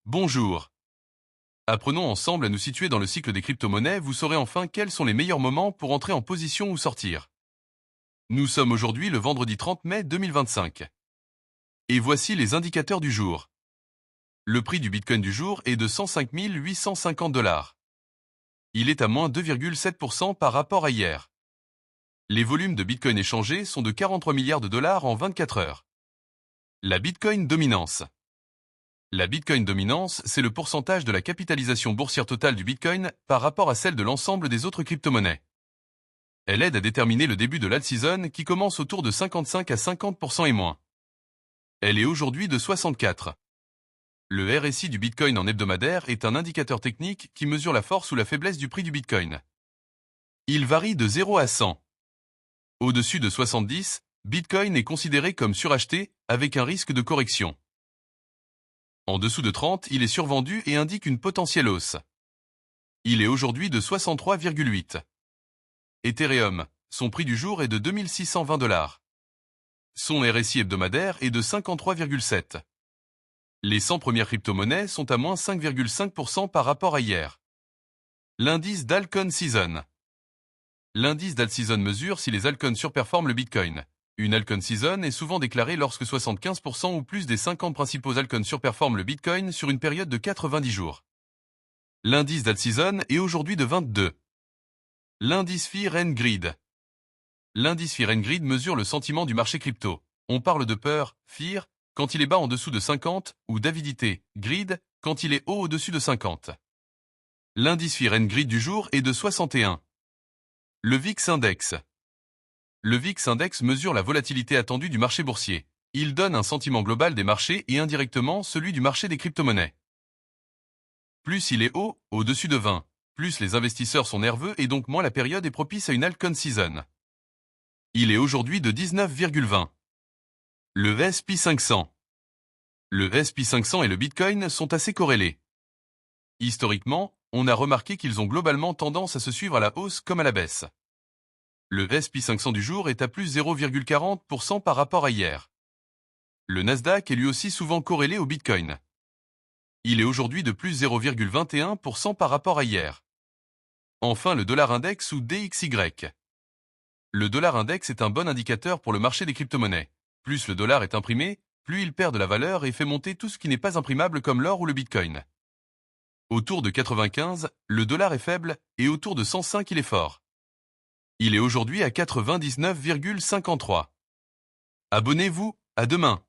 Bonjour. Apprenons ensemble à nous situer dans le cycle des crypto-monnaies, vous saurez enfin quels sont les meilleurs moments pour entrer en position ou sortir. Nous sommes aujourd'hui le vendredi 30 mai 2025. Et voici les indicateurs du jour. Le prix du Bitcoin du jour est de 105 850 $. Il est à moins 2,7% par rapport à hier. Les volumes de Bitcoin échangés sont de 43 milliards de dollars en 24 heures. La Bitcoin dominance. La Bitcoin dominance, c'est le pourcentage de la capitalisation boursière totale du Bitcoin par rapport à celle de l'ensemble des autres crypto-monnaies. Elle aide à déterminer le début de l'alt-season qui commence autour de 55 à 50% et moins. Elle est aujourd'hui de 64. Le RSI du Bitcoin en hebdomadaire est un indicateur technique qui mesure la force ou la faiblesse du prix du Bitcoin. Il varie de 0 à 100. Au-dessus de 70, Bitcoin est considéré comme suracheté avec un risque de correction. En dessous de 30, il est survendu et indique une potentielle hausse. Il est aujourd'hui de 63,8. Ethereum, son prix du jour est de 2620 $. Son RSI hebdomadaire est de 53,7. Les 100 premières crypto-monnaies sont à moins 5,5% par rapport à hier. L'indice d'Alcon Season. L'indice d'alt-season mesure si les altcoins surperforment le Bitcoin. Une altcoin season est souvent déclarée lorsque 75% ou plus des 50 principaux altcoins surperforment le Bitcoin sur une période de 90 jours. L'indice d'alt-season est aujourd'hui de 22. L'indice Fear and Greed. L'indice Fear and Greed mesure le sentiment du marché crypto. On parle de peur, fear, quand il est bas en dessous de 50, ou d'avidité, greed, quand il est haut au-dessus de 50. L'indice Fear and Greed du jour est de 61. Le VIX Index. Le VIX Index mesure la volatilité attendue du marché boursier. Il donne un sentiment global des marchés et indirectement celui du marché des crypto-monnaies. Plus il est haut, au-dessus de 20, plus les investisseurs sont nerveux et donc moins la période est propice à une altcoin season. Il est aujourd'hui de 19,20. Le S&P 500. Le S&P 500 et le Bitcoin sont assez corrélés. Historiquement, on a remarqué qu'ils ont globalement tendance à se suivre à la hausse comme à la baisse. Le S&P 500 du jour est à plus 0,40% par rapport à hier. Le Nasdaq est lui aussi souvent corrélé au Bitcoin. Il est aujourd'hui de plus 0,21% par rapport à hier. Enfin le dollar index ou DXY. Le dollar index est un bon indicateur pour le marché des crypto-monnaies. Plus le dollar est imprimé, plus il perd de la valeur et fait monter tout ce qui n'est pas imprimable comme l'or ou le Bitcoin. Autour de 95, le dollar est faible et autour de 105 il est fort. Il est aujourd'hui à 99,53. Abonnez-vous, à demain.